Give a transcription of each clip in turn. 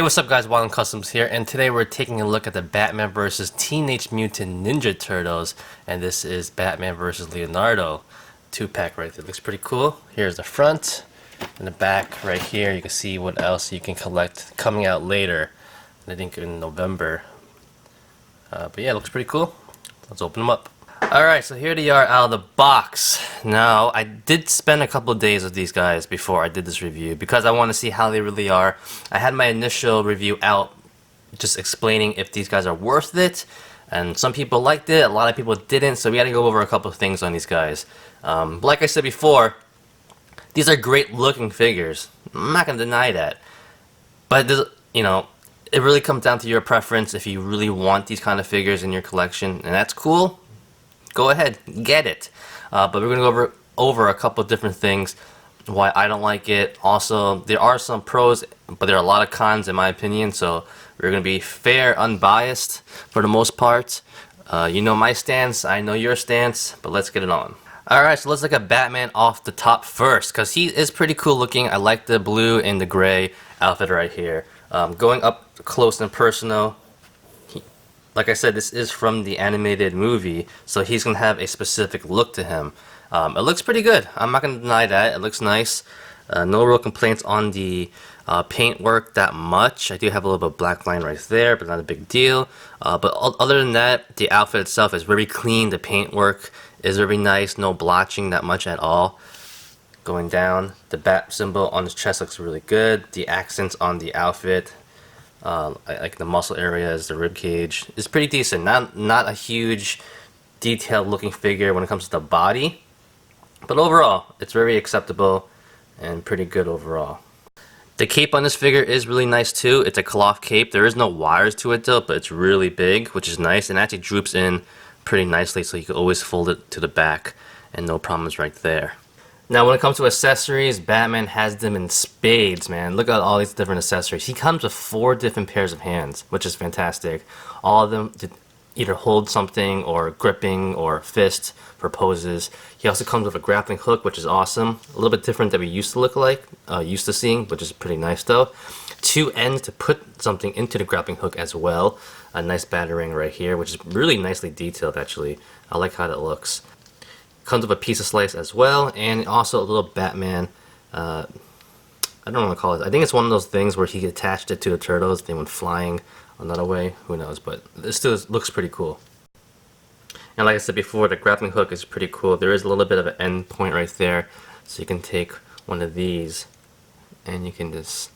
what's up guys, Wild Customs here, and today we're taking a look at the Batman vs. Teenage Mutant Ninja Turtles, and this is Batman vs. Leonardo 2-pack right there. Looks pretty cool. Here's the front, and the back right here you can see what else you can collect coming out later, I think in November. But yeah, it looks pretty cool. Let's open them up. Alright, so here they are out of the box. Now, I did spend a couple of days with these guys before I did this review because I want to see how they really are. I had my initial review out just explaining if these guys are worth it, and some people liked it, a lot of people didn't, so we had to go over a couple of things on these guys. Like I said before, these are great looking figures. I'm not going to deny that. But, you know, it really comes down to your preference if you really want these kind of figures in your collection, and that's cool. Go ahead, get it. But we're going to go over a couple of different things, why I don't like it. Also, there are some pros, but there are a lot of cons in my opinion, so we're going to be fair, unbiased for the most part. You know my stance, I know your stance, but let's get it on. Alright, so let's look at Batman off the top first, because he is pretty cool looking. I like the blue and the gray outfit right here. Going up close and personal, like I said, this is from the animated movie, so he's going to have a specific look to him. It looks pretty good. I'm not going to deny that. It looks nice. No real complaints on the paint work that much. I do have a little bit of black line right there, but not a big deal. But other than that, the outfit itself is very clean. The paint work is very nice. No blotching that much at all. Going down, the bat symbol on his chest looks really good. The accents on the outfit, like the muscle areas, the rib cage, is pretty decent. Not a huge detailed looking figure when it comes to the body, but overall it's very acceptable and pretty good overall. The cape on this figure is really nice too. It's a cloth cape. There is no wires to it though, but it's really big, which is nice, and actually droops in pretty nicely, so you can always fold it to the back and no problems right there. Now, when it comes to accessories, Batman has them in spades, man. Look at all these different accessories. He comes with 4 different pairs of hands, which is fantastic. All of them to either hold something or gripping or fist for poses. He also comes with a grappling hook, which is awesome. A little bit different than we used to seeing, which is pretty nice though. 2 ends to put something into the grappling hook as well. A nice batarang right here, which is really nicely detailed actually. I like how that looks. Comes with a piece of slice as well, and also a little Batman, I don't know what to call it. I think it's one of those things where he attached it to the turtles, they went flying another way, who knows, but it still looks pretty cool. And like I said before, the grappling hook is pretty cool. There is a little bit of an end point right there, so you can take one of these and you can just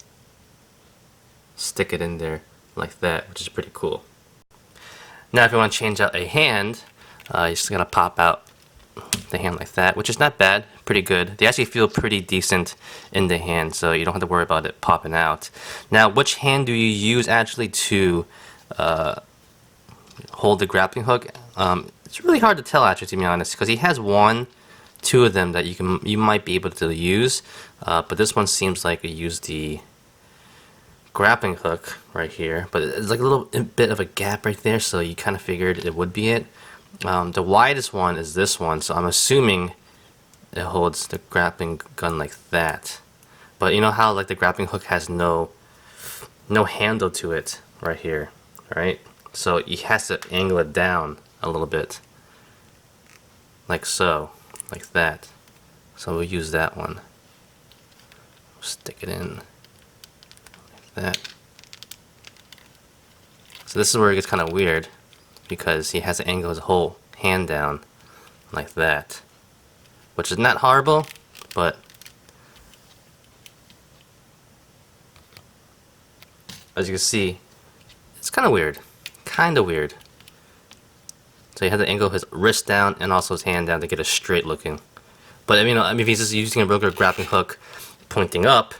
stick it in there like that, which is pretty cool. Now if you want to change out a hand, you're just going to pop out the hand like that, which is not bad, pretty good. They actually feel pretty decent in the hand, so you don't have to worry about it popping out. Now, which hand do you use actually to hold the grappling hook? It's really hard to tell actually, to be honest, because he has 1, 2 of them that you might be able to use, but this one seems like you use the grappling hook right here, but it's like a little bit of a gap right there, so you kind of figured it would be it. The widest one is this one, so I'm assuming it holds the grappling gun like that. But you know how like the grappling hook has no handle to it right here, right? So he has to angle it down a little bit, like so, like that. So we'll use that one. Stick it in like that. So this is where it gets kind of weird, because he has to angle his whole hand down like that, which is not horrible, but as you can see, it's kind of weird. So you have to angle his wrist down and also his hand down to get it straight looking. But I mean, if he's just using a regular grappling hook pointing up,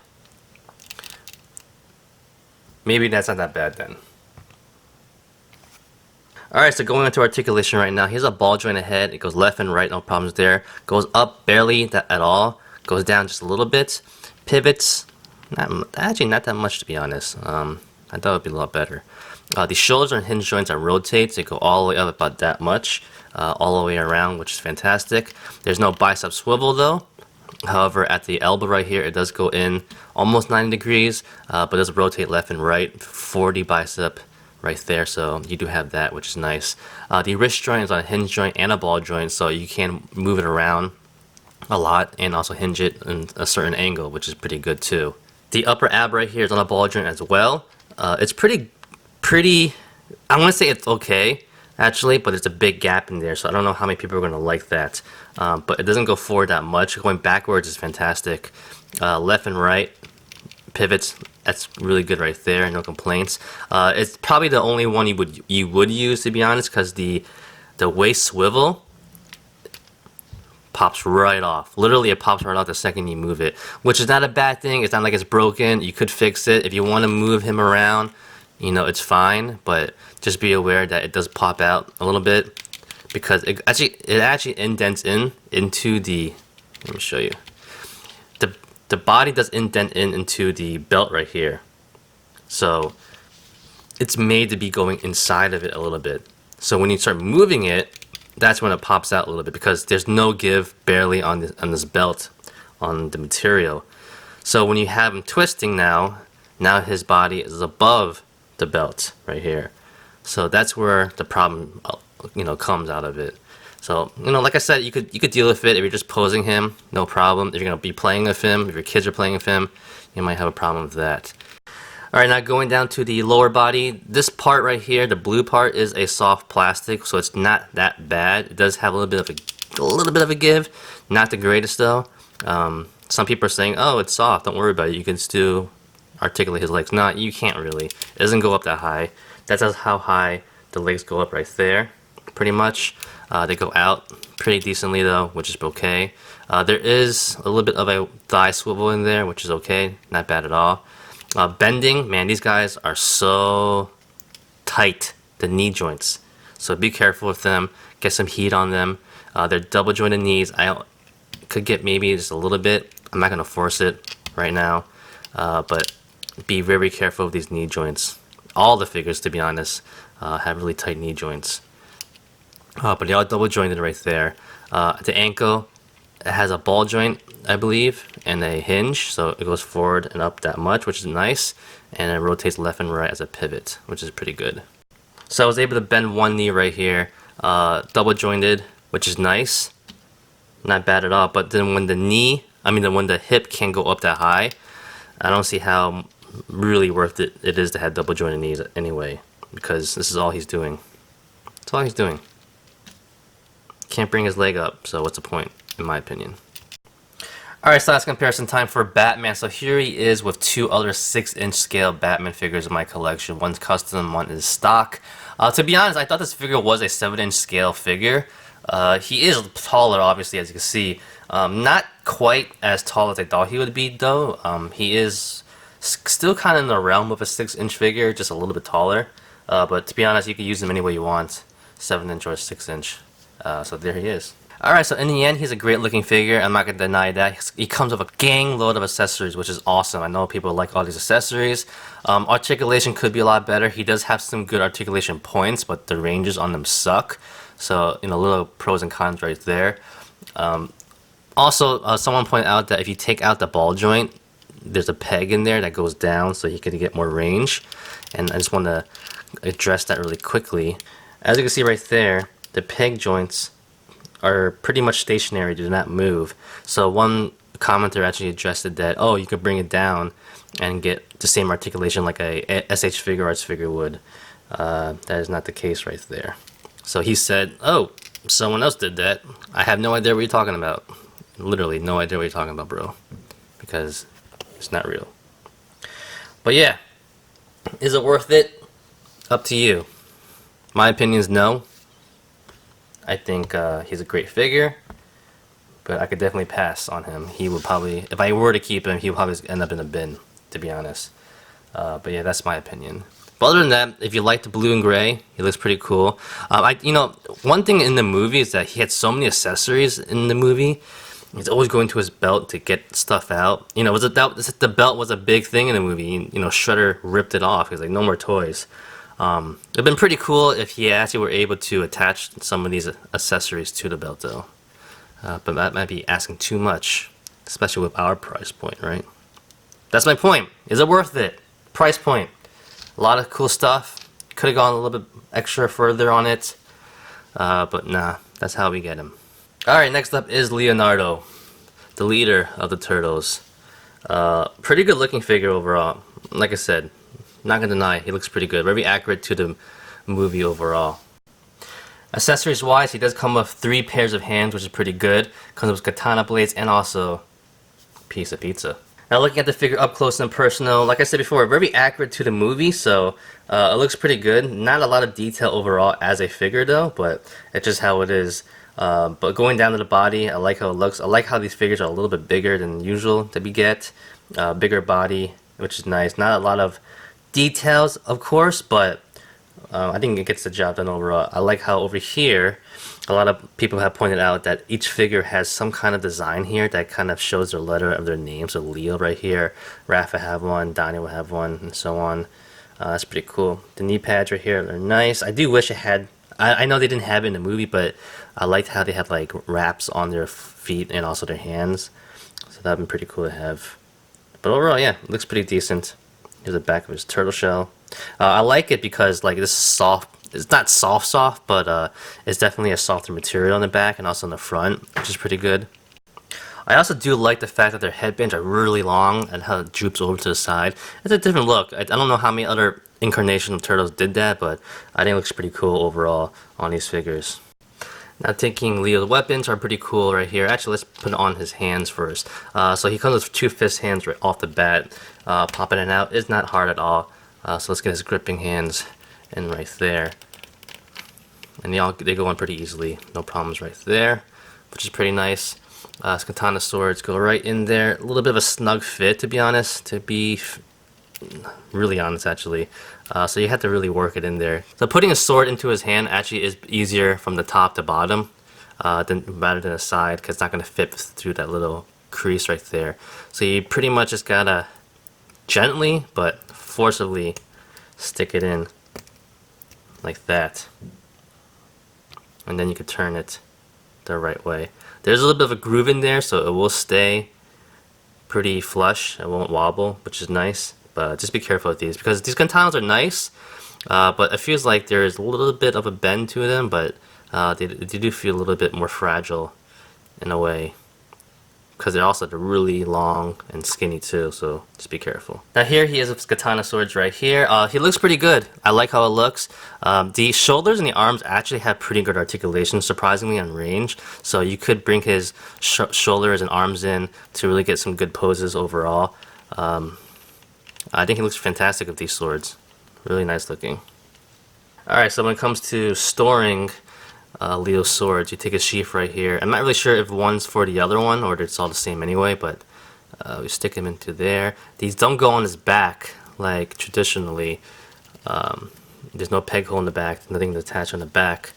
maybe that's not that bad then. Alright, so going into articulation right now, he has a ball jointed head. It goes left and right, no problems there. Goes up barely at all. Goes down just a little bit. Pivots, actually not that much to be honest. I thought it would be a lot better. The shoulders and hinge joints are rotates. They go all the way up about that much. All the way around, which is fantastic. There's no bicep swivel though. However, at the elbow right here, it does go in almost 90 degrees, but does rotate left and right, 40 bicep right there, so you do have that, which is nice. The wrist joint is on a hinge joint and a ball joint, so you can move it around a lot and also hinge it in a certain angle, which is pretty good too. The upper ab right here is on a ball joint as well. It's pretty, I want to say it's okay, actually, but there's a big gap in there, so I don't know how many people are going to like that. But it doesn't go forward that much. Going backwards is fantastic. Left and right pivots, that's really good right there, no complaints. It's probably the only one you would use, to be honest, because the waist swivel pops right off. Literally, it pops right off the second you move it, which is not a bad thing. It's not like it's broken. You could fix it. If you want to move him around, you know, it's fine, but just be aware that it does pop out a little bit because it actually indents into the, let me show you. The body does indent into the belt right here. So it's made to be going inside of it a little bit. So when you start moving it, that's when it pops out a little bit because there's no give barely on this belt, on the material. So when you have him twisting now his body is above the belt right here. So that's where the problem, you know, comes out of it. So, you know, like I said, you could deal with it if you're just posing him, no problem. If you're gonna be playing with him, if your kids are playing with him, you might have a problem with that. All right, now going down to the lower body, this part right here, the blue part, is a soft plastic, so it's not that bad. It does have a little bit of a give, not the greatest though. Some people are saying, oh, it's soft, don't worry about it. You can still articulate his legs. No, you can't really. It doesn't go up that high. That's how high the legs go up right there, pretty much. They go out pretty decently though, which is okay. There is a little bit of a thigh swivel in there, which is okay, not bad at all. Bending, man, these guys are so tight, the knee joints. So be careful with them, get some heat on them. They're double jointed knees. I could get maybe just a little bit. I'm not gonna force it right now, but be very careful with these knee joints. All the figures, to be honest, have really tight knee joints. But they are double jointed right there. At the ankle, it has a ball joint, I believe, and a hinge, so it goes forward and up that much, which is nice, and it rotates left and right as a pivot, which is pretty good. So I was able to bend one knee right here, double jointed, which is nice, not bad at all. But then when when the hip can't go up that high, I don't see how really worth it is to have double jointed knees anyway, because this is all he's doing. That's all he's doing. Can't bring his leg up, so what's the point, in my opinion. Alright, so that's comparison time for Batman. So here he is with two other 6-inch scale Batman figures in my collection. One's custom, one is stock. To be honest, I thought this figure was a 7-inch scale figure. He is taller, obviously, as you can see. Not quite as tall as I thought he would be, though. He is still kind of in the realm of a 6-inch figure, just a little bit taller. But to be honest, you can use him any way you want, 7-inch or 6-inch. So there he is. Alright, so in the end, he's a great looking figure. I'm not going to deny that. He comes with a gang load of accessories, which is awesome. I know people like all these accessories. Articulation could be a lot better. He does have some good articulation points, but the ranges on them suck. So, you know, little pros and cons right there. Also, someone pointed out that if you take out the ball joint, there's a peg in there that goes down so he could get more range. And I just want to address that really quickly. As you can see right there, the peg joints are pretty much stationary, do not move. So one commenter actually addressed it that, oh, you could bring it down and get the same articulation like a SH Figure Arts figure would. That is not the case right there. So he said, oh, someone else did that. I have no idea what you're talking about. Literally no idea what you're talking about, bro. Because it's not real. But yeah, is it worth it? Up to you. My opinion is no. I think he's a great figure, but I could definitely pass on him. He would probably, if I were to keep him, he would probably end up in a bin, to be honest. But yeah, that's my opinion. But other than that, if you like the blue and gray, he looks pretty cool. One thing in the movie is that he had so many accessories in the movie. He's always going to his belt to get stuff out. You know, the belt was a big thing in the movie. You know, Shredder ripped it off. He's like, no more toys. It'd been pretty cool if he actually were able to attach some of these accessories to the belt, though. But that might be asking too much. especially with our price point, right? That's my point. Is it worth it? Price point. A lot of cool stuff. Could have gone a little bit extra further on it, but nah, that's how we get him. Alright, next up is Leonardo, the leader of the Turtles. Pretty good looking figure overall. Like I said, not gonna deny, he looks pretty good. Very accurate to the movie overall. Accessories wise, he does come with 3 pairs of hands, which is pretty good. Comes with katana blades and also a piece of pizza. Now looking at the figure up close and personal, like I said before, very accurate to the movie, so it looks pretty good. Not a lot of detail overall as a figure though, but it's just how it is. But going down to the body, I like how it looks. I like how these figures are a little bit bigger than usual that we get. Bigger body, which is nice. Not a lot of details, of course, but I think it gets the job done overall. I like how over here, a lot of people have pointed out that each figure has some kind of design here that kind of shows their letter of their name. So Leo right here, Raph will have one, Donnie will have one, and so on. That's pretty cool. The knee pads right here, they're nice. I do wish it had, I know they didn't have it in the movie, but I liked how they have like wraps on their feet and also their hands. So that would be pretty cool to have. But overall, yeah, it looks pretty decent. Here's the back of his turtle shell. I like it because like this is soft. It's not soft, but it's definitely a softer material on the back and also on the front, which is pretty good. I also do like the fact that their headbands are really long and how it droops over to the side. It's a different look. I don't know how many other incarnations of Turtles did that, but I think it looks pretty cool overall on these figures. Now taking Leo's weapons are pretty cool right here. Actually, let's put it on his hands first. So he comes with 2 fist hands right off the bat. Popping it out is not hard at all. So let's get his gripping hands in right there. And they go on pretty easily. No problems right there, which is pretty nice. His katana swords go right in there. A little bit of a snug fit, to be honest. To be really honest, actually. So you have to really work it in there. So putting a sword into his hand actually is easier from the top to bottom rather than the side, because it's not going to fit through that little crease right there. So you pretty much just gotta gently but forcibly stick it in like that. And then you can turn it the right way. There's a little bit of a groove in there, so it will stay pretty flush. It won't wobble, which is nice. But just be careful with these, because these katanas are nice, but it feels like there is a little bit of a bend to them, but they do feel a little bit more fragile in a way, because they're also really long and skinny too, so just be careful. Now here he is with his katana swords right here. He looks pretty good. I like how it looks. The shoulders and the arms actually have pretty good articulation, surprisingly on range, so you could bring his shoulders and arms in to really get some good poses overall. I think he looks fantastic with these swords. Really nice looking. Alright, so when it comes to storing Leo's swords, you take a sheath right here. I'm not really sure if one's for the other one or it's all the same anyway, but we stick them into there. These don't go on his back like traditionally. There's no peg hole in the back, nothing attached on the back.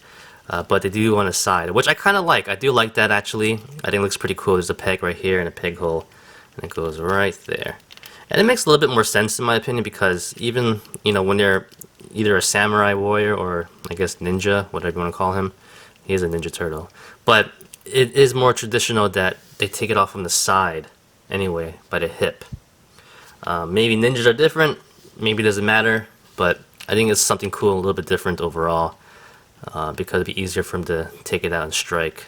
But they do on the side, which I kind of like. I do like that actually. I think it looks pretty cool. There's a peg right here and a peg hole, and it goes right there. And it makes a little bit more sense in my opinion, because even, you know, when they're either a samurai warrior or I guess ninja, whatever you want to call him, he is a Ninja Turtle. But it is more traditional that they take it off from the side anyway, by the hip. Maybe ninjas are different, maybe it doesn't matter, but I think it's something cool, a little bit different overall, because it'd be easier for him to take it out and strike.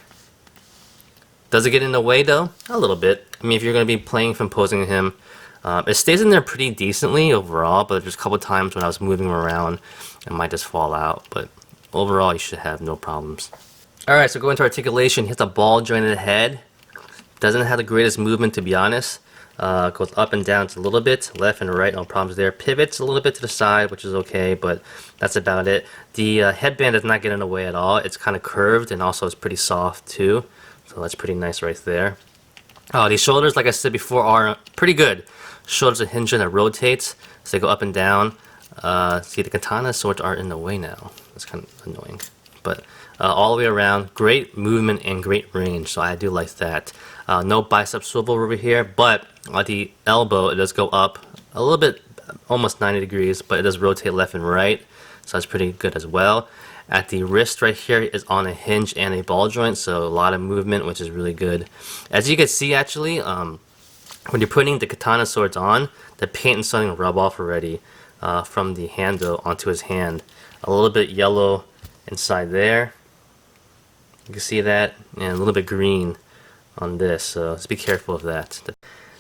Does it get in the way though? A little bit. I mean, if you're going to be playing from posing him, it stays in there pretty decently overall, but there's a couple times when I was moving him around, it might just fall out, but overall you should have no problems. Alright, so going to articulation, he has a ball jointed head. Doesn't have the greatest movement, to be honest. Goes up and down a little bit, left and right, no problems there. Pivots a little bit to the side, which is okay, but that's about it. The headband does not get in the way at all. It's kind of curved, and also it's pretty soft too, so that's pretty nice right there. These shoulders, like I said before, are pretty good. Shoulders are hinged and it rotates, so they go up and down. See, the katana swords are in the way now. That's kind of annoying. But all the way around, great movement and great range, so I do like that. No bicep swivel over here, but at the elbow, it does go up a little bit, almost 90 degrees, but it does rotate left and right, so that's pretty good as well. At the wrist right here is on a hinge and a ball joint, so a lot of movement, which is really good. As you can see, actually, when you're putting the katana swords on, the paint is starting to rub off already from the handle onto his hand. A little bit yellow inside there. You can see that, and a little bit green on this, so let's be careful of that.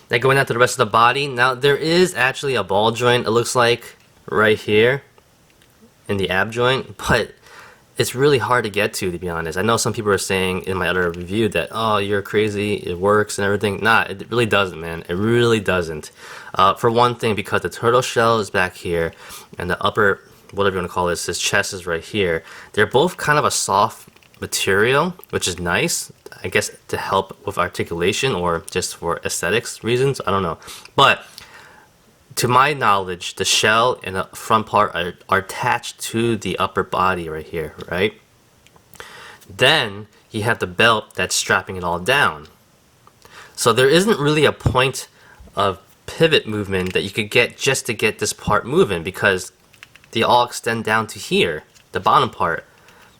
Now going down to the rest of the body, now there is actually a ball joint, it looks like, right here in the ab joint, but it's really hard to get to be honest. I know some people are saying in my other review that, oh, you're crazy, it works and everything. Nah, it really doesn't, man. It really doesn't. For one thing, because the turtle shell is back here, and the upper, whatever you want to call this chest is right here. They're both kind of a soft material, which is nice, I guess, to help with articulation or just for aesthetics reasons. I don't know. But to my knowledge, the shell and the front part are attached to the upper body right here, right? Then you have the belt that's strapping it all down. So there isn't really a point of pivot movement that you could get just to get this part moving, because they all extend down to here, the bottom part.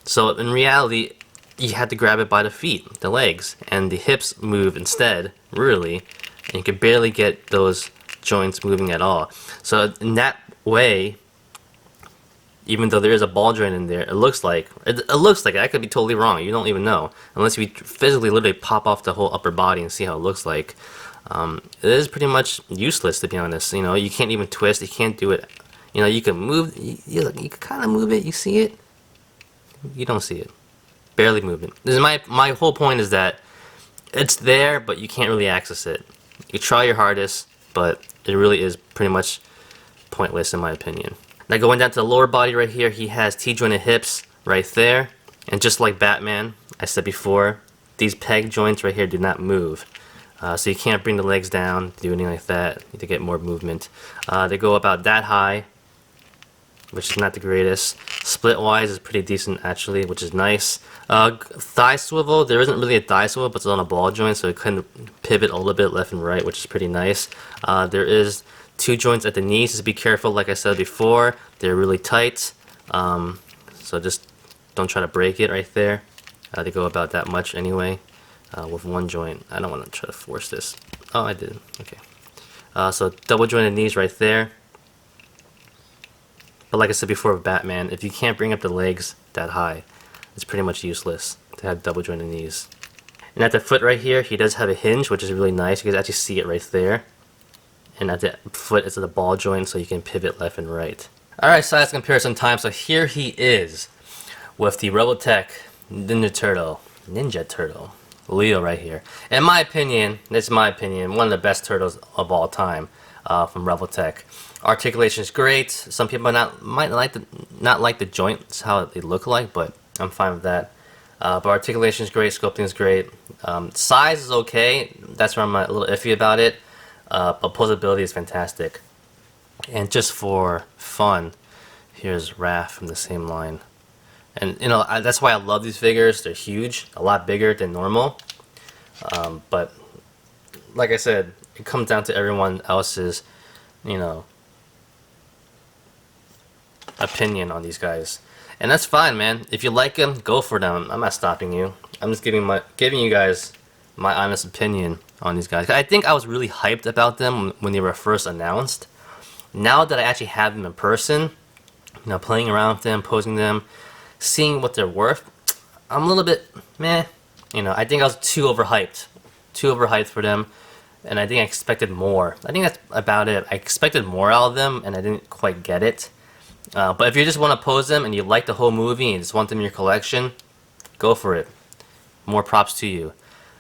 So in reality, you have to grab it by the feet, the legs, and the hips move instead, really, and you can barely get those joints moving at all. So in that way, even though there is a ball joint in there, it looks like I could be totally wrong. You don't even know unless we physically literally pop off the whole upper body and see how it looks like. It is pretty much useless, to be honest. You know, you can't even twist. You can't do it. You know, you can move. You can kind of move it. You see it. You don't see it. Barely moving. This is my whole point is that it's there, but you can't really access it. You try your hardest, but it really is pretty much pointless in my opinion. Now going down to the lower body right here, he has T-jointed hips right there, and just like Batman, I said before, these peg joints right here do not move. So you can't bring the legs down, do anything like that. You need to get more movement. They go about that high, which is not the greatest. Split wise is pretty decent actually, which is nice. Thigh swivel, there isn't really a thigh swivel, but it's on a ball joint, so it can pivot a little bit left and right, which is pretty nice. There is 2 joints at the knees. Just be careful, like I said before, they're really tight. So just don't try to break it right there. They go about that much anyway. With 1 joint, I don't want to try to force this. Oh, I did. Okay. So double jointed knees right there. But like I said before with Batman, if you can't bring up the legs that high, it's pretty much useless to have double jointed knees. And at the foot right here, he does have a hinge, which is really nice. You can actually see it right there. And at the foot, it's at the ball joint, so you can pivot left and right. Alright, size comparison time. So here he is with the Robotech Ninja Turtle, Leo right here. In my opinion, this is my opinion, one of the best turtles of all time from Robotech. Articulation is great. Some people might not like the joints, how they look like, but I'm fine with that. But articulation is great, sculpting is great. Size is okay. That's where I'm a little iffy about it. But posability is fantastic. And just for fun, here's Raph from the same line. And you know, that's why I love these figures. They're huge, a lot bigger than normal. But like I said, it comes down to everyone else's, you know, opinion on these guys, and that's fine, man. If you like them, go for them. I'm not stopping you. I'm just giving you guys my honest opinion on these guys. I think I was really hyped about them when they were first announced. Now that I actually have them in person, you know, playing around with them, posing them, seeing what they're worth, I'm a little bit meh. You know, I think I was too overhyped for them, and I think I expected more. I think that's about it. I expected more out of them, and I didn't quite get it. But if you just want to pose them and you like the whole movie and you just want them in your collection, go for it. More props to you.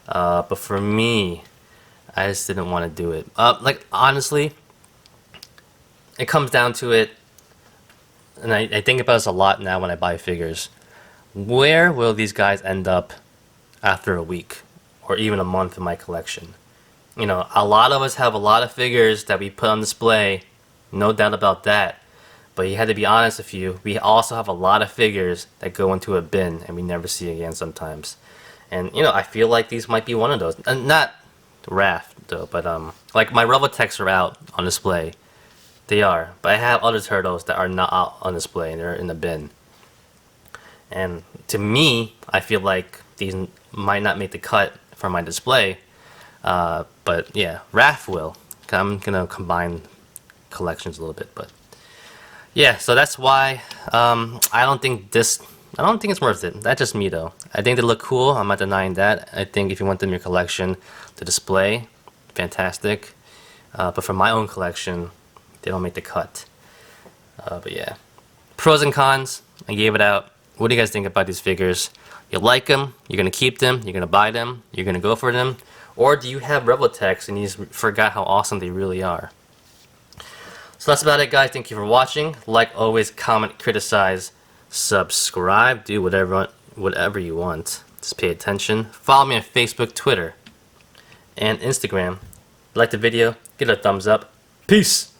But for me, I just didn't want to do it. Like, honestly, it comes down to it, and I think about this a lot now when I buy figures. Where will these guys end up after a week or even a month in my collection? You know, a lot of us have a lot of figures that we put on display, no doubt about that. But you had to be honest with you, we also have a lot of figures that go into a bin and we never see again sometimes. And you know, I feel like these might be one of those. And not Raph though, but like my Robotechs are out on display. They are. But I have other turtles that are not out on display and they're in the bin. And to me, I feel like these might not make the cut for my display. But yeah, Raph will. I'm gonna combine collections a little bit, but yeah. So that's why I don't think it's worth it. That's just me though. I think they look cool. I'm not denying that. I think if you want them in your collection to display, fantastic. But for my own collection, they don't make the cut. But yeah, pros and cons. I gave it out. What do you guys think about these figures? You like them? You're gonna keep them? You're gonna buy them? You're gonna go for them? Or do you have Revoltechs and you just forgot how awesome they really are? So that's about it, guys. Thank you for watching. Like always, comment, criticize, subscribe, do whatever you want. Just pay attention. Follow me on Facebook, Twitter, and Instagram. Like the video, give it a thumbs up. Peace!